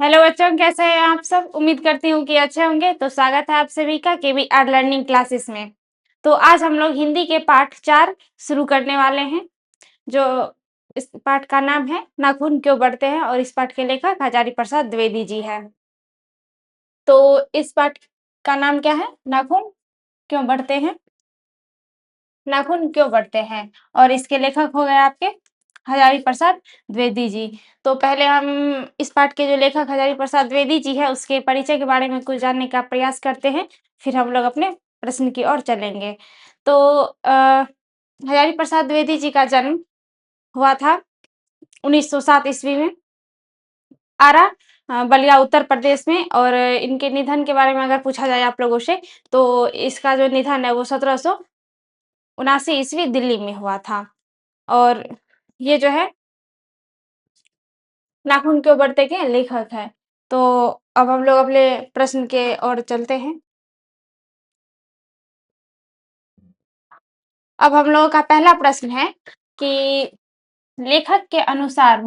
Hello बच्चों, कैसे हैं आप सब? उम्मीद करती हूँ कि अच्छे होंगे। तो स्वागत है आप सभी का केवी आर लर्निंग क्लासेस में। तो आज हम लोग हिंदी के पाठ 4 शुरू करने वाले हैं, जो इस पाठ का नाम है नाखून क्यों बढ़ते हैं और इस पाठ के लेखक हजारी प्रसाद द्विवेदी जी हैं। तो इस पाठ का नाम क्या है? नाखून क्यों बढ़ते हैं। नाखून क्यों बढ़ते हैं और इसके लेखक हो गए आपके हजारी प्रसाद द्विवेदी जी। तो पहले हम इस पाठ के जो लेखक हजारी प्रसाद द्विवेदी जी है उसके परिचय के बारे में कुछ जानने का प्रयास करते हैं, फिर हम लोग अपने प्रश्न की ओर चलेंगे। तो हजारी प्रसाद द्विवेदी जी का जन्म हुआ था 1907 ईस्वी में आरा बलिया उत्तर प्रदेश में। और इनके निधन के बारे में अगर पूछा जाए आप लोगों से, तो इसका जो निधन है वो 1779 ईस्वी दिल्ली में हुआ था। और ये जो है नाखून क्यों बढ़ते के लेखक है। तो अब हम लोग अपने प्रश्न के ओर चलते हैं। अब हम लोगों का पहला प्रश्न है कि लेखक के अनुसार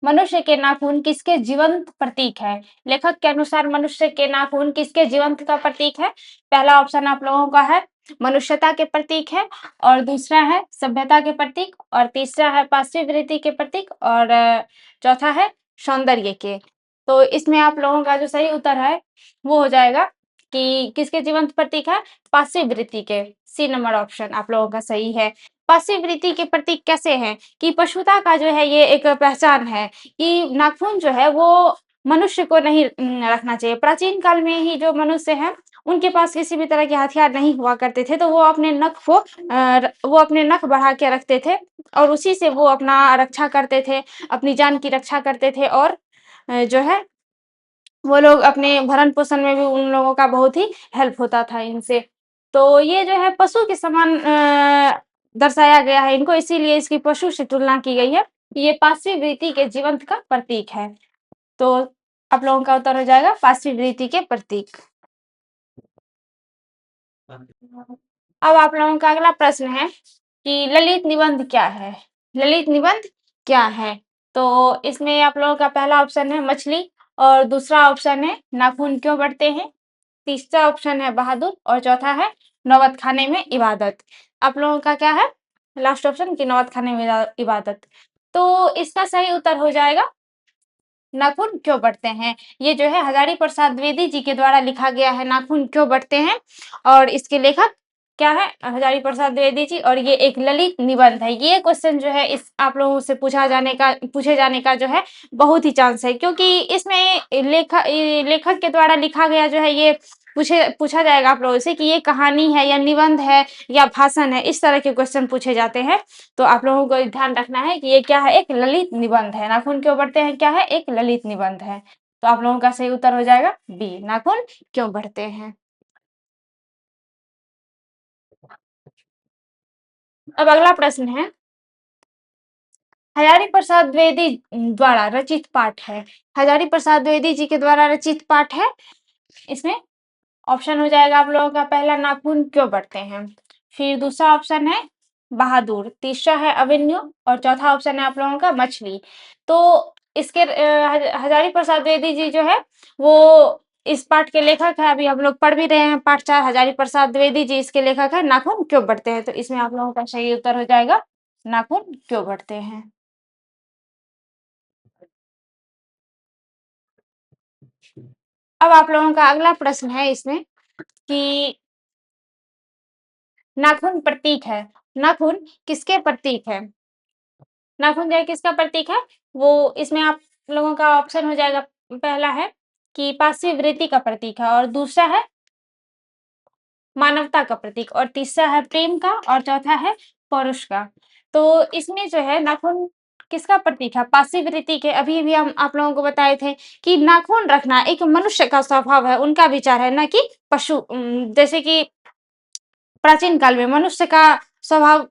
मनुष्य के नाखून किसके जीवंत प्रतीक है। लेखक के अनुसार मनुष्य के नाखून किसके जीवंत का प्रतीक है। पहला ऑप्शन आप लोगों का है मनुष्यता के प्रतीक है, और दूसरा है सभ्यता के प्रतीक, और तीसरा है पार्श्ववृत्ति के प्रतीक, और चौथा है सौंदर्य के। तो इसमें आप लोगों का जो सही उत्तर है वो हो जाएगा कि किसके जीवंत प्रतीक है, पार्श्ववृत्ति के। सी नंबर ऑप्शन आप लोगों का सही है। पार्श्ववृत्ति के प्रतीक कैसे हैं कि पशुता का जो है ये एक पहचान है कि नाखून जो है वो मनुष्य को नहीं रखना चाहिए। प्राचीन काल में ही जो मनुष्य हैं उनके पास किसी भी तरह के हथियार नहीं हुआ करते थे, तो वो अपने नख बढ़ा के रखते थे और उसी से वो अपना रक्षा करते थे, अपनी जान की रक्षा करते थे। और जो है वो लोग अपने भरण-पोषण में भी उन लोगों का बहुत ही हेल्प होता था इनसे। तो ये जो है पशु के समान दर्शाया गया है इनको, इसीलिए इसकी पशु से तुलना की गई है। ये पार्श्ववृत्ति के जीवंत का प्रतीक है। तो आप लोगों का उत्तर हो जाएगा पार्श्ववृत्ति के प्रतीक। अब आप लोगों का अगला प्रश्न है कि ललित निबंध क्या है। ललित निबंध क्या है? तो इसमें आप लोगों का पहला ऑप्शन है मछली, और दूसरा ऑप्शन है नाखून क्यों बढ़ते हैं, तीसरा ऑप्शन है बहादुर, और चौथा है नौबत खाने में इबादत। आप लोगों का क्या है लास्ट ऑप्शन की नौबत खाने में इबादत। तो इसका सही उत्तर हो जाएगा नाखून क्यों बढ़ते हैं। ये जो है हजारी प्रसाद द्विवेदी जी के द्वारा लिखा गया है नाखून क्यों बढ़ते हैं, और इसके लेखक क्या है हजारी प्रसाद द्विवेदी जी, और ये एक ललित निबंध है। ये क्वेश्चन जो है इस आप लोगों से पूछे जाने का जो है बहुत ही चांस है, क्योंकि इसमें लेखक के द्वारा लिखा गया जो है ये पूछा जाएगा आप लोगों से कि ये कहानी है या निबंध है या भाषण है, इस तरह के क्वेश्चन पूछे जाते हैं। तो आप लोगों को ध्यान रखना है कि ये क्या है, एक ललित निबंध है। नाखून क्यों बढ़ते हैं क्या है, एक ललित निबंध है। तो आप लोगों का सही उत्तर हो जाएगा बी, नाखून क्यों बढ़ते हैं। अब अगला प्रश्न है हजारी प्रसाद द्विवेदी द्वारा रचित पाठ है। हजारी प्रसाद द्विवेदी जी के द्वारा रचित पाठ है। इसमें ऑप्शन हो जाएगा आप लोगों का पहला नाखून क्यों बढ़ते हैं, फिर दूसरा ऑप्शन है बहादुर, तीसरा है अभिमन्यु, और चौथा ऑप्शन है आप लोगों का मछली। तो इसके हजारी प्रसाद द्विवेदी जी जो है वो इस पाठ के लेखक है। अभी हम लोग पढ़ भी रहे हैं पाठ 4, हजारी प्रसाद द्विवेदी जी इसके लेखक है नाखून क्यों बढ़ते हैं। तो इसमें आप लोगों का सही उत्तर हो जाएगा नाखून क्यों बढ़ते हैं। अब आप लोगों का अगला प्रश्न है इसमें कि नाखून प्रतीक है, नाखून किसके प्रतीक है। नाखून जो है किसका प्रतीक है, वो इसमें आप लोगों का ऑप्शन हो जाएगा पहला है कि पार्श्ववृत्ति का प्रतीक है, और दूसरा है मानवता का प्रतीक, और तीसरा है प्रेम का, और चौथा है पौरुष का। तो इसमें जो है नाखून किसका प्रतीक है, पार्श्ववृत्ति के। अभी भी हम आप लोगों को बताए थे कि नाखून रखना एक मनुष्य का स्वभाव है, उनका विचार है, ना कि पशु। जैसे कि प्राचीन काल में मनुष्य का स्वभाव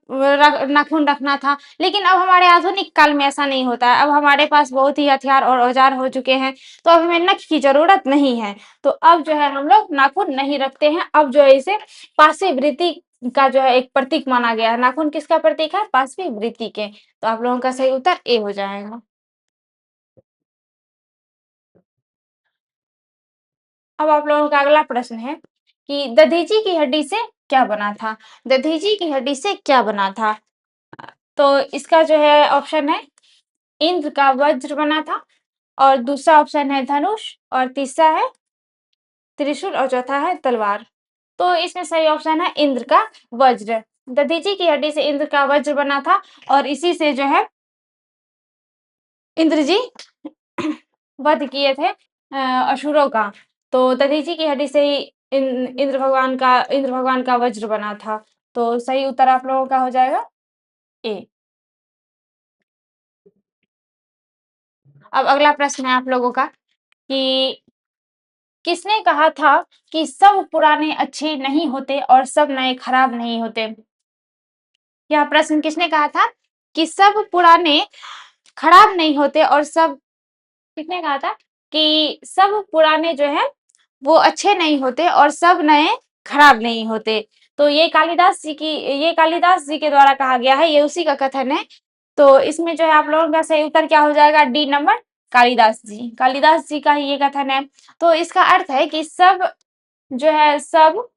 नाखून रखना था, लेकिन अब हमारे आधुनिक काल में ऐसा नहीं होता है। अब हमारे पास बहुत ही हथियार और औजार हो चुके हैं, तो अब हमें नख की जरूरत नहीं है। तो अब जो है हम लोग नाखून नहीं रखते हैं। अब जो है इसे पार्श्व वृत्ति का जो है एक प्रतीक माना गया है। नाखून किसका प्रतीक है, पार्श्व वृत्ति के। तो आप लोगों का सही उत्तर ए हो जाएगा। अब आप लोगों का अगला प्रश्न है कि दधीची की हड्डी से क्या बना था? दधीची की हड्डी से क्या बना था? तो इसका जो है ऑप्शन है इंद्र का वज्र बना था और दूसरा ऑप्शन है धनुष और तीसरा है त्रिशूल और चौथा है तलवार। तो इसमें सही ऑप्शन है इंद्र का वज्र। दधीची की हड्डी से इंद्र का वज्र बना था और इसी से जो है इंद्र जी वध किए थे असुरों का। तो दधीची की हड्डी से ही इंद्र भगवान का वज्र बना था। तो सही उत्तर आप लोगों का हो जाएगा ए। अब अगला प्रश्न है आप लोगों का कि किसने कहा था कि सब पुराने अच्छे नहीं होते और सब नए खराब नहीं होते? यह प्रश्न किसने कहा था कि सब पुराने खराब नहीं होते और सब किसने कहा था कि सब पुराने जो है वो अच्छे नहीं होते और सब नए खराब नहीं होते? तो ये कालिदास जी के द्वारा कहा गया है, ये उसी का कथन है। तो इसमें जो है आप लोगों का सही उत्तर क्या हो जाएगा? डी नंबर, कालिदास जी का ही ये कथन है। तो इसका अर्थ है कि सब जो है सब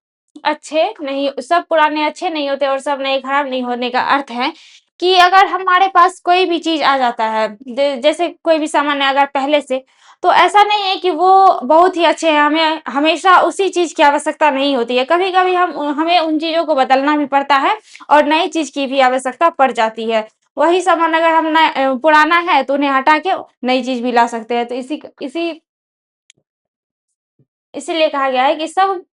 पुराने अच्छे नहीं होते और सब नए खराब नहीं होने का अर्थ है कि अगर हमारे पास कोई भी चीज आ जाता है, जैसे कोई भी सामान है अगर पहले से, तो ऐसा नहीं है कि वो बहुत ही अच्छे हैं, हमें हमेशा उसी चीज की आवश्यकता नहीं होती है। कभी कभी हमें उन चीजों को बदलना भी पड़ता है और नई चीज की भी आवश्यकता पड़ जाती है। वही सामान अगर पुराना है तो उन्हें हटा के नई चीज भी ला सकते हैं। तो इसीलिए कहा गया है कि सब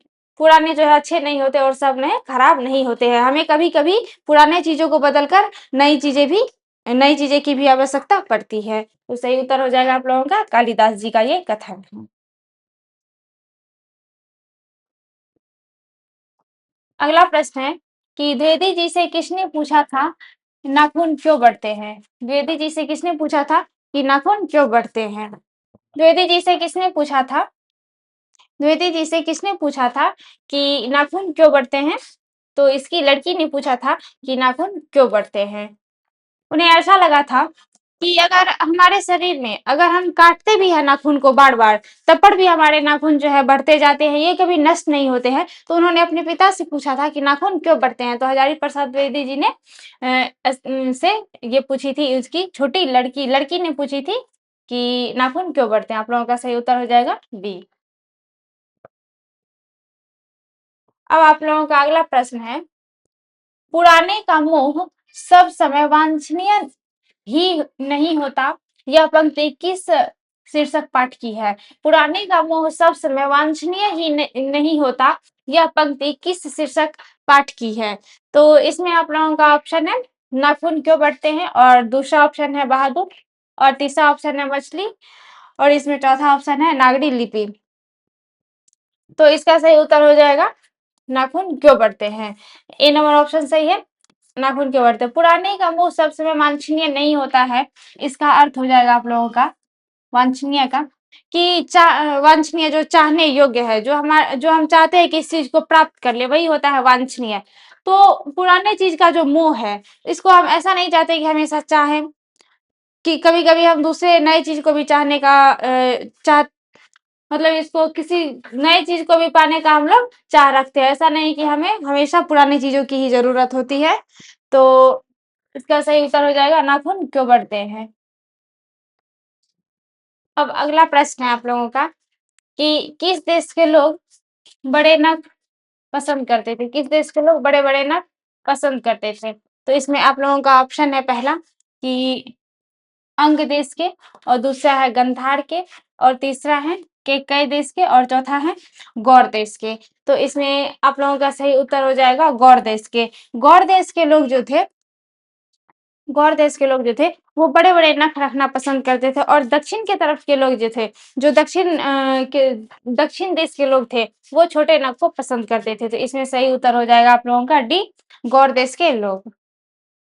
पुराने जो है अच्छे नहीं होते और सब नए खराब नहीं होते हैं। हमें कभी कभी पुराने चीजों को बदलकर नई चीजें की भी आवश्यकता पड़ती है। तो सही उत्तर हो जाएगा आप लोगों का कालिदास जी का ये कथन है। अगला प्रश्न है कि द्विवेदी जी से किसने पूछा था नाखून क्यों बढ़ते हैं? द्विवेदी जी से किसने पूछा था कि नाखून क्यों बढ़ते हैं? द्विवेदी जी से किसने पूछा था द्विवेदी जी से किसने पूछा था कि नाखून क्यों बढ़ते हैं? तो इसकी लड़की ने पूछा था कि नाखून क्यों बढ़ते हैं। उन्हें ऐसा लगा था कि अगर हमारे शरीर में अगर हम काटते भी हैं नाखून को बार बार, तब पर भी हमारे नाखून जो है बढ़ते जाते हैं, ये कभी नष्ट नहीं होते हैं। तो उन्होंने अपने पिता से पूछा था कि नाखून क्यों बढ़ते हैं। तो हजारी प्रसाद द्विवेदी जी ने से ये पूछी थी, उसकी छोटी लड़की ने पूछी थी कि नाखून क्यों बढ़ते हैं। आप लोगों का सही उत्तर हो जाएगा बी। अब आप लोगों का अगला प्रश्न है, पुराने का मोह सब समय वांछनीय ही नहीं होता, यह पंक्ति किस शीर्षक पाठ की है? पुराने का मोह सब समय वांछनीय ही नहीं होता, यह पंक्ति किस शीर्षक पाठ की है? तो इसमें आप लोगों का ऑप्शन है नाखून क्यों बढ़ते हैं और दूसरा ऑप्शन है बहादुर और तीसरा ऑप्शन है मछली और इसमें चौथा ऑप्शन है नागरी लिपि। तो इसका सही उत्तर हो जाएगा नाखून क्यों बढ़ते हैं। ए नंबर ऑप्शन सही है, नाखून क्यों बढ़ते हैं। पुराने का मोह सब समय वांछनीय नहीं होता है, इसका अर्थ हो जाएगा आप लोगों का वांछनीय का कि वांछनीय जो चाहने योग्य है, जो हम चाहते हैं कि इस चीज को प्राप्त कर ले, वही होता है वांछनीय। तो पुराने चीज का जो मोह है, इसको हम ऐसा नहीं चाहते कि हमेशा चाहें, कि कभी कभी हम दूसरे नए चीज को भी चाहने का चाह मतलब इसको किसी नई चीज को भी पाने का हम लोग चाह रखते हैं। ऐसा नहीं कि हमें हमेशा पुरानी चीजों की ही जरूरत होती है। तो इसका सही उत्तर हो जाएगा नाखून क्यों बढ़ते हैं। अब अगला प्रश्न है आप लोगों का कि किस देश के लोग बड़े नख पसंद करते थे? किस देश के लोग बड़े बड़े नख पसंद करते थे? तो इसमें आप लोगों का ऑप्शन है पहला कि अंग देश के और दूसरा है गंधार के और तीसरा है केकई देश के और चौथा है गौर देश के। तो इसमें आप लोगों का सही उत्तर हो जाएगा गौर देश के। गौर देश के लोग जो थे गौर देश के लोग जो थे वो बड़े बड़े नख रखना पसंद करते थे और दक्षिण के तरफ के लोग जो थे जो दक्षिण देश के लोग थे वो छोटे नख को पसंद करते थे। तो इसमें सही उत्तर हो जाएगा आप लोगों का डी, गौर देश के लोग।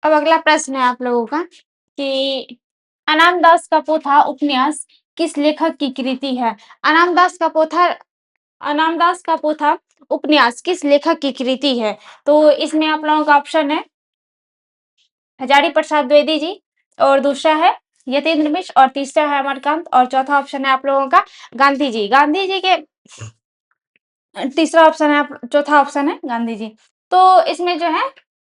अब अगला प्रश्न है आप लोगों का कि अनामदास का पोथा उपन्यास किस लेखक की कृति है? अनामदास का पोथा उपन्यास किस लेखक की कृति है? तो इसमें आप लोगों का ऑप्शन है हजारी प्रसाद द्विवेदी जी और दूसरा है यतीन्द्र मिश्र और तीसरा है अमरकांत और चौथा ऑप्शन है आप लोगों का गांधी जी। तीसरा ऑप्शन है चौथा ऑप्शन है गांधी जी। तो इसमें जो है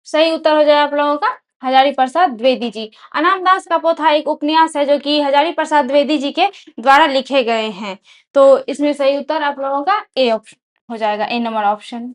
सही उत्तर हो जाएगा आप लोगों का हजारी प्रसाद द्विवेदी जी। अनामदास का पोथा एक उपन्यास है जो कि हजारी प्रसाद द्विवेदी जी के द्वारा लिखे गए हैं। तो इसमें सही उत्तर आप लोगों का ए ऑप्शन हो जाएगा, ए नंबर ऑप्शन।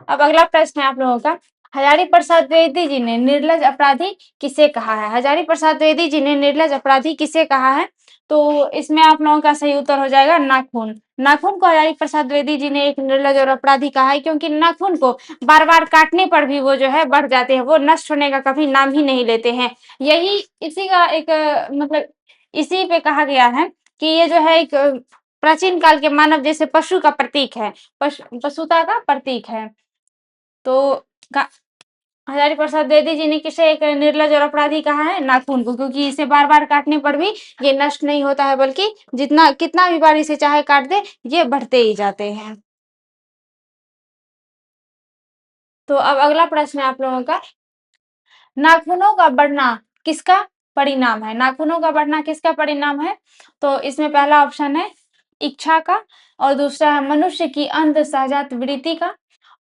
अब अगला प्रश्न है आप लोगों का, हजारी प्रसाद द्विवेदी जी ने निर्लज अपराधी किसे कहा है? हजारी प्रसाद द्विवेदी जी ने निर्लज अपराधी किसे कहा है? तो इसमें आप लोगों का सही उत्तर हो जाएगा नाखून। नाखून को हजारी प्रसाद द्विवेदी जी ने एक निर्लज और अपराधी कहा है, क्योंकि नाखून को बार बार काटने पर भी वो जो है बढ़ जाते हैं, वो नष्ट होने का कभी नाम ही नहीं लेते हैं। यही इसी का एक मतलब इसी पे कहा गया है कि ये जो है एक प्राचीन काल के मानव जैसे पशु का प्रतीक है, पशुता का प्रतीक है। तो हजारी प्रसाद द्विवेदी जी ने किसे एक निर्लज और अपराधी कहा है? नाखून को, क्योंकि इसे बार बार काटने पर भी ये नष्ट नहीं होता है, बल्कि जितना कितना भी बार इसे चाहे काट दे ये बढ़ते ही जाते हैं। तो अब अगला प्रश्न है आप लोगों का, नाखूनों का बढ़ना किसका परिणाम है? नाखूनों का बढ़ना किसका परिणाम है? तो इसमें पहला ऑप्शन है इच्छा का, और दूसरा है मनुष्य की अंध सहजात वृत्ति का,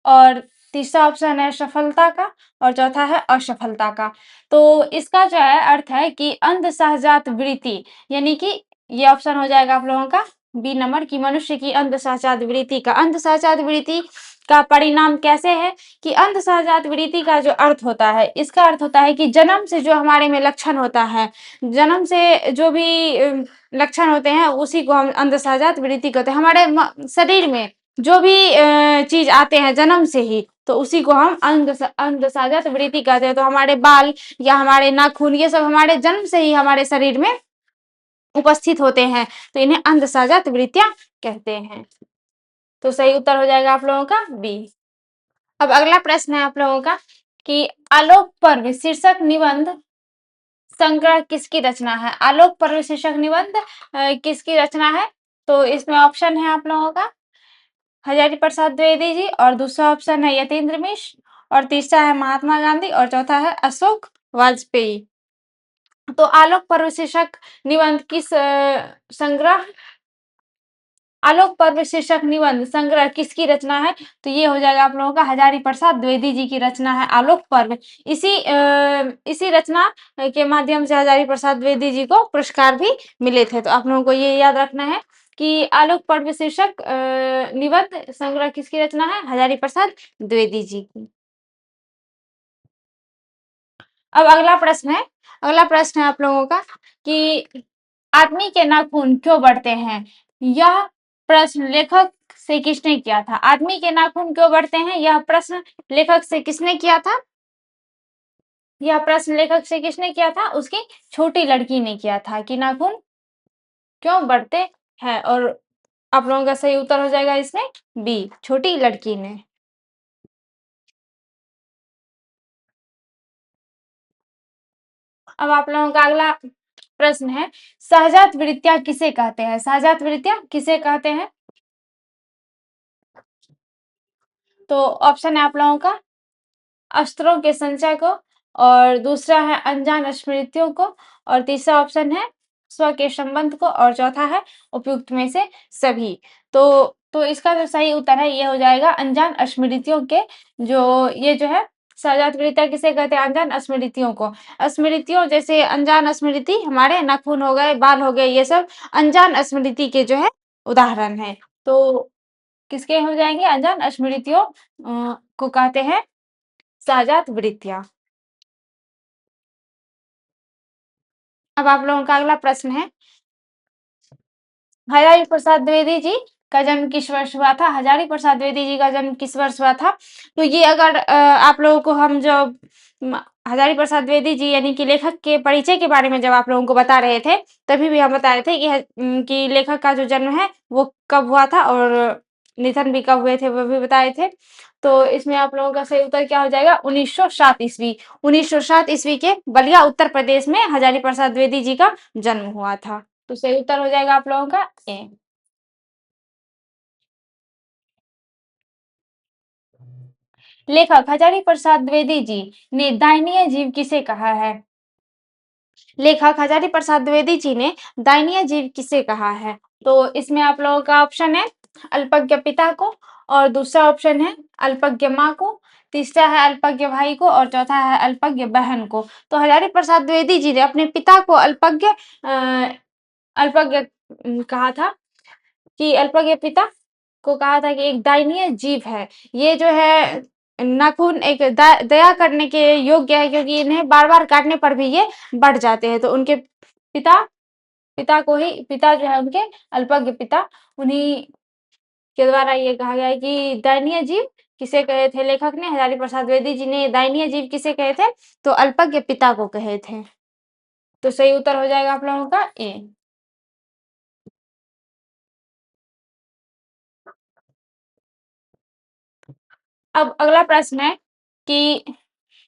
और तीसरा ऑप्शन है सफलता का, और चौथा है असफलता का। तो इसका जो है अर्थ है कि अंध सहजात वृत्ति, यानी कि ये ऑप्शन हो जाएगा आप लोगों का बी नंबर, की मनुष्य की अंध सहजात वृत्ति का। अंध सहजात वृत्ति का परिणाम कैसे है कि अंध सहजात वृत्ति का जो अर्थ होता है, इसका अर्थ होता है कि जन्म से जो हमारे में लक्षण होता है, जन्म से जो भी लक्षण होते हैं उसी को हम अंध सहजात वृत्ति कहते हैं। हमारे शरीर में जो भी चीज आते हैं जन्म से ही, तो उसी को हम अंध सहजात वृत्ति कहते हैं। तो हमारे बाल या हमारे नाखून ये सब हमारे जन्म से ही हमारे शरीर में उपस्थित होते हैं, तो इन्हें अंध सहजात वृत्तियां कहते हैं। तो सही उत्तर हो जाएगा आप लोगों का बी। अब अगला प्रश्न है आप लोगों का कि आलोक पर्व शीर्षक निबंध संग्रह किसकी रचना है? आलोक पर्व शीर्षक निबंध किसकी रचना है? तो इसमें ऑप्शन है आप लोगों का हजारी प्रसाद द्विवेदी जी, और दूसरा ऑप्शन है यतीन्द्र मिश्र, और तीसरा है महात्मा गांधी, और चौथा है अशोक वाजपेयी। तो आलोक पर्व शीर्षक निबंध किस संग्रह आलोक पर्व शीर्षक निबंध संग्रह किसकी रचना है? तो ये हो जाएगा आप लोगों का हजारी प्रसाद द्विवेदी जी की रचना है आलोक पर्व। इसी रचना के माध्यम से हजारी प्रसाद द्विवेदी जी को पुरस्कार भी मिले थे। तो आप लोगों को ये याद रखना है कि आलोक पर्व शीर्षक निबंध संग्रह किसकी रचना है? हजारी प्रसाद द्विवेदी जी की। अब अगला प्रश्न है आप लोगों का कि आदमी के नाखून क्यों बढ़ते हैं? यह प्रश्न लेखक से किसने किया था? आदमी के नाखून क्यों बढ़ते हैं? यह प्रश्न लेखक से किसने किया था? यह प्रश्न लेखक से किसने किया था? उसकी छोटी लड़की ने किया था कि नाखून क्यों बढ़ते हैं, और आप लोगों का सही उत्तर हो जाएगा इसमें बी, छोटी लड़की ने। अब आप लोगों का अगला प्रश्न है, सहजात वृत्तियां किसे कहते हैं? सहजात वृत्तियां किसे कहते हैं? तो ऑप्शन है आप लोगों का अस्त्रों के संचय को, और दूसरा है अनजान स्मृतियों को, और तीसरा ऑप्शन है स्व के संबंध को, और चौथा है उपयुक्त में से सभी। तो इसका जो सही उत्तर है ये हो जाएगा अनजान स्मृतियों के। जो ये जो है सहजात वृत्तियां किसे कहते हैं? अनजान स्मृतियों को। स्मृतियों जैसे अनजान स्मृति हमारे नाखून हो गए, बाल हो गए, ये सब अनजान स्मृति के जो है उदाहरण है। तो किसके हो जाएंगे? अनजान स्मृतियों को कहते हैं सहजात वृत्तियां। अब आप लोगों का अगला प्रश्न है, हजारी प्रसाद द्विवेदी जी का जन्म किस वर्ष हुआ था? हजारी प्रसाद द्विवेदी जी का जन्म किस वर्ष हुआ था? तो ये अगर आप लोगों को हम जो हजारी प्रसाद द्विवेदी जी यानी कि लेखक के परिचय के बारे में जब आप लोगों को बता रहे थे, तभी भी हम बता रहे थे कि लेखक का जो जन्म है वो कब हुआ था, और निधन भी कब हुए थे वो भी बताए थे। तो इसमें आप लोगों का सही उत्तर क्या हो जाएगा? 1907 ईस्वी। 1907 ईस्वी के बलिया उत्तर प्रदेश में हजारी प्रसाद द्विवेदी जी का जन्म हुआ था। तो सही उत्तर हो जाएगा आप लोगों का ए। लेखक हजारी प्रसाद द्विवेदी जी ने दयनीय जीव किसे कहा है? लेखक हजारी प्रसाद द्विवेदी जी ने दयनीय जीव किसे कहा है? तो इसमें आप लोगों का ऑप्शन है अल्पज्ञ पिता को, और दूसरा ऑप्शन है अल्पज्ञ माँ को, तीसरा है अल्पज्ञ भाई को, और चौथा है अल्पज्ञ बहन को। तो हजारी प्रसाद द्विवेदी जी ने अपने पिता को अल्पज्ञ कहा था, कि अल्पज्ञ पिता को कहा था कि एक दयनीय जीव है। ये जो है नाखून एक दया करने के योग्य है, क्योंकि इन्हें बार-बार काटने पर भी ये बढ़ जाते हैं। तो उनके पिता पिता जो है उनके अल्पज्ञ पिता, उन्हीं के द्वारा ये कहा गया है कि दयनीय जीव किसे कहे थे? लेखक ने, हजारी प्रसाद द्विवेदी जी ने दयनीय जीव किसे कहे थे? तो अल्पज्ञ पिता को कहे थे। तो सही उत्तर हो जाएगा आप लोगों का ए। अब अगला प्रश्न है कि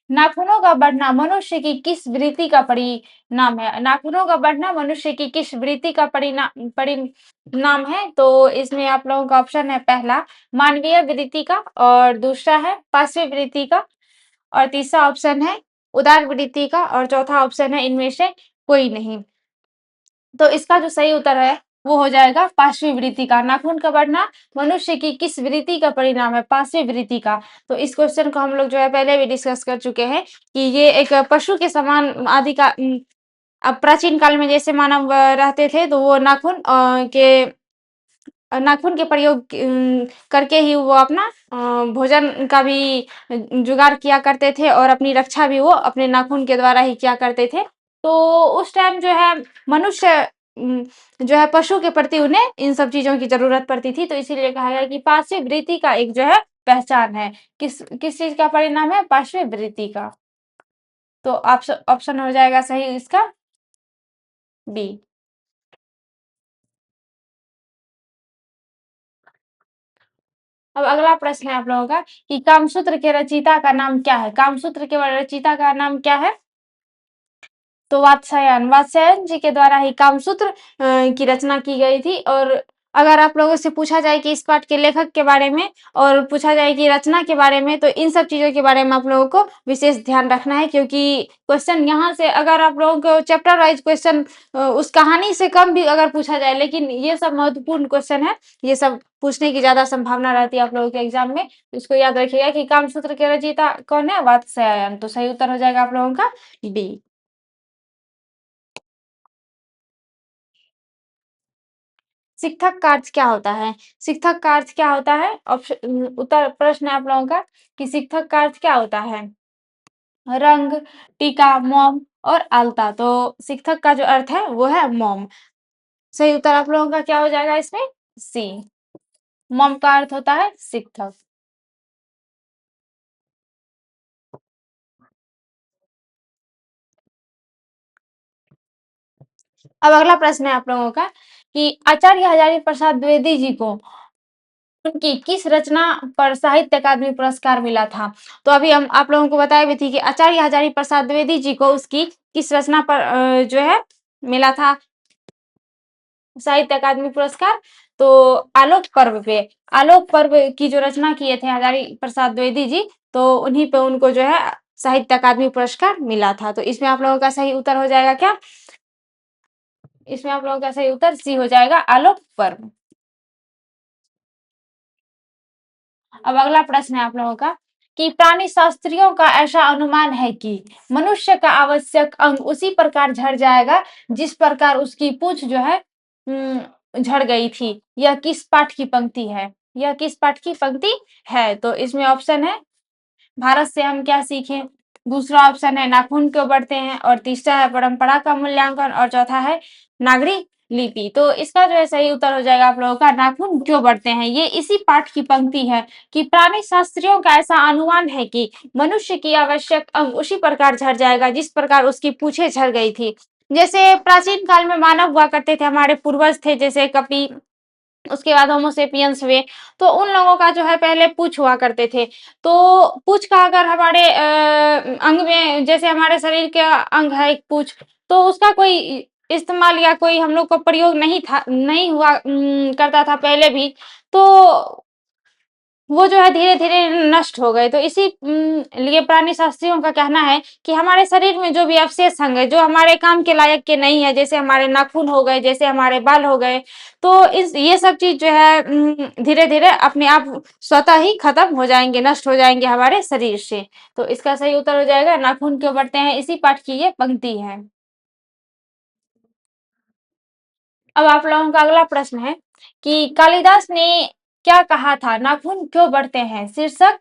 नाखूनों का बढ़ना मनुष्य की किस वृत्ति का परिणाम है? नाखूनों का बढ़ना मनुष्य की किस वृत्ति का परिणाम है? तो इसमें आप लोगों का ऑप्शन है पहला मानवीय वृत्ति का, और दूसरा है पाशवी वृत्ति का, और तीसरा ऑप्शन है उदार वृत्ति का, और चौथा ऑप्शन है इनमें से कोई नहीं। तो इसका जो सही उत्तर है वो हो जाएगा पाशवी वृत्ति का। नाखून का बढ़ना मनुष्य की किस वृत्ति का परिणाम है? पाशवी वृत्ति का। तो इस क्वेश्चन को हम लोग जो है पहले भी डिस्कस कर चुके हैं कि ये एक पशु के समान आदि का अब प्राचीन काल में जैसे मानव रहते थे, तो वो नाखून के प्रयोग करके ही वो अपना भोजन का भी जुगाड़ किया करते थे, और अपनी रक्षा भी वो अपने नाखून के द्वारा ही किया करते थे। तो उस टाइम जो है मनुष्य जो है पशु के प्रति उन्हें इन सब चीज़ों की ज़रूरत पड़ती थी, तो इसीलिए कहा गया कि पाशवी वृत्ति का एक जो है पहचान है। किस चीज़ का परिणाम है? पाशवी वृत्ति का। तो ऑप्शन हो जाएगा सही इसका बी। अब अगला प्रश्न है आप लोगों का कि कामसूत्र के रचयिता का नाम क्या है? कामसूत्र के रचयिता का नाम क्या है? तो वात्स्यायन जी के द्वारा ही कामसूत्र की रचना की गई थी। और अगर आप लोगों से पूछा जाए कि इस पाठ के लेखक के बारे में, और पूछा जाए कि रचना के बारे में, तो इन सब चीज़ों के बारे में आप लोगों को विशेष ध्यान रखना है, क्योंकि क्वेश्चन यहाँ से अगर आप लोगों को चैप्टर वाइज क्वेश्चन उस कहानी से कम भी अगर पूछा जाए, लेकिन ये सब महत्वपूर्ण क्वेश्चन है, ये सब पूछने की ज़्यादा संभावना रहती है आप लोगों के एग्जाम में। इसको याद रखिएगा कि कामसूत्र के रचयिता कौन है? वात्स्यायन। तो सही उत्तर हो जाएगा आप लोगों का बी। शिक्षक का अर्थ क्या होता है? शिक्षक का अर्थ क्या होता है? उत्तर प्रश्न है आप लोगों का कि शिक्षक का अर्थ क्या होता है? रंग, टीका, मॉम और आलता। तो शिक्षक का जो अर्थ है वो है मॉम। सही उत्तर आप लोगों का क्या हो जाएगा इसमें? सी। मॉम का अर्थ होता है शिक्षक। अब अगला प्रश्न है आप लोगों का कि आचार्य हजारी प्रसाद द्विवेदी जी को उनकी किस रचना पर साहित्य अकादमी पुरस्कार मिला था? तो अभी हम आप लोगों को बताए भी थी कि आचार्य हजारी प्रसाद द्विवेदी जी को उसकी किस रचना पर जो है मिला था साहित्य अकादमी पुरस्कार? तो आलोक पर्व पे, आलोक पर्व की जो रचना किए थे हजारी प्रसाद द्विवेदी जी, तो उन्हीं पे उनको जो है साहित्य अकादमी पुरस्कार मिला था। तो इसमें आप लोगों का सही उत्तर हो जाएगा क्या? इसमें आप लोगों का सही उत्तर सी हो जाएगा, आलोक पर्व। अब अगला प्रश्न है आप लोगों का कि प्राणी शास्त्रियों का ऐसा अनुमान है कि मनुष्य का आवश्यक अंग उसी प्रकार झड़ जाएगा जिस प्रकार उसकी पूंछ जो है झड़ गई थी। यह किस पाठ की पंक्ति है? यह किस पाठ की पंक्ति है? तो इसमें ऑप्शन है भारत से हम क्या सीखें, दूसरा ऑप्शन है नाखून क्यों बढ़ते हैं, और तीसरा है परंपरा का मूल्यांकन, और चौथा है नागरिक लिपि। तो इसका जो है सही उत्तर हो जाएगा आप लोगों का नाखून क्यों बढ़ते हैं। ये इसी पाठ की पंक्ति है कि प्राणी शास्त्रियों का ऐसा अनुमान है कि मनुष्य की आवश्यक अंग उसी प्रकार झड़ जाएगा जिस प्रकार उसकी पूछे झड़ गई थी। जैसे प्राचीन काल में मानव हुआ करते थे, हमारे पूर्वज थे, जैसे कपि, उसके बाद होमोसेपियंस हुए, तो उन लोगों का जो है पहले पूँछ हुआ करते थे। तो पूँछ का अगर हमारे अंग में, जैसे हमारे शरीर का अंग है एक पूँछ, तो उसका कोई इस्तेमाल या कोई हम लोग को प्रयोग नहीं हुआ करता था पहले भी। तो वो जो है धीरे-धीरे नष्ट हो गए। तो इसी लिए प्राणी शास्त्रियों का कहना है कि हमारे शरीर में जो भी अवशेष अंग है, जो हमारे काम के लायक के नहीं है, जैसे हमारे नाखून हो गए, जैसे हमारे बाल हो गए, तो इस ये सब चीज़ जो है धीरे-धीरे अपने आप स्वतः ही खत्म हो जाएँगे, नष्ट हो जाएँगे हमारे शरीर से। तो इसका सही उत्तर हो जाएगा नाखून क्यों बढ़ते हैं, इसी पाठ की ये पंक्ति है। अब आप लोगों का अगला प्रश्न है कि कालिदास ने क्या कहा था? नाखून क्यों बढ़ते हैं? शीर्षक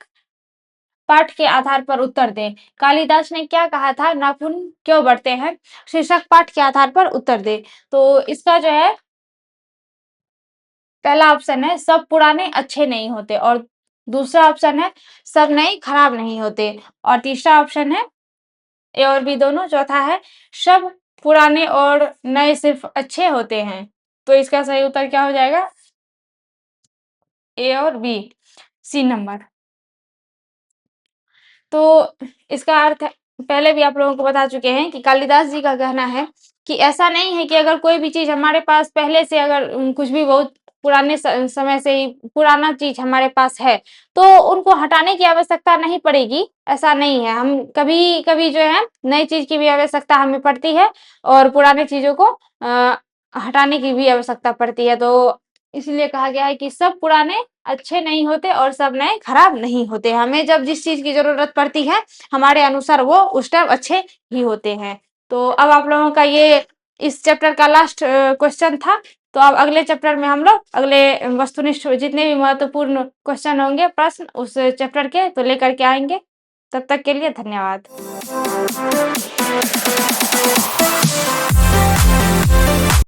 पाठ के आधार पर उत्तर दें। कालिदास ने क्या कहा था? नाखून क्यों बढ़ते हैं? शीर्षक पाठ के आधार पर उत्तर दें। तो इसका जो है पहला ऑप्शन है सब पुराने अच्छे नहीं होते और दूसरा ऑप्शन है सब नए खराब नहीं होते और तीसरा ऑप्शन है ए और बी दोनों, चौथा है सब पुराने और नए सिर्फ अच्छे होते हैं। तो इसका सही उत्तर क्या हो जाएगा? ए और बी, सी नंबर। तो इसका अर्थ है पहले भी आप लोगों को बता चुके हैं कि कालिदास जी का कहना है कि ऐसा नहीं है कि अगर कोई भी चीज़ हमारे पास पहले से अगर कुछ भी बहुत पुराने समय से ही पुराना चीज़ हमारे पास है, तो उनको हटाने की आवश्यकता नहीं पड़ेगी, ऐसा नहीं है। हम कभी-कभी जो है नई चीज़ की भी आवश्यकता हमें पड़ती है और पुराने चीज़ों को हटाने की भी आवश्यकता पड़ती है। तो इसलिए कहा गया है कि सब पुराने अच्छे नहीं होते और सब नए खराब नहीं होते। हमें जब जिस चीज़ की ज़रूरत पड़ती है, हमारे अनुसार वो उस टाइम अच्छे ही होते हैं। तो अब आप लोगों का ये इस चैप्टर का लास्ट क्वेश्चन था। तो अब अगले चैप्टर में हम लोग अगले वस्तुनिष्ठ जितने भी महत्वपूर्ण क्वेश्चन होंगे, प्रश्न उस चैप्टर के तो लेकर के आएँगे। तब तक के लिए धन्यवाद।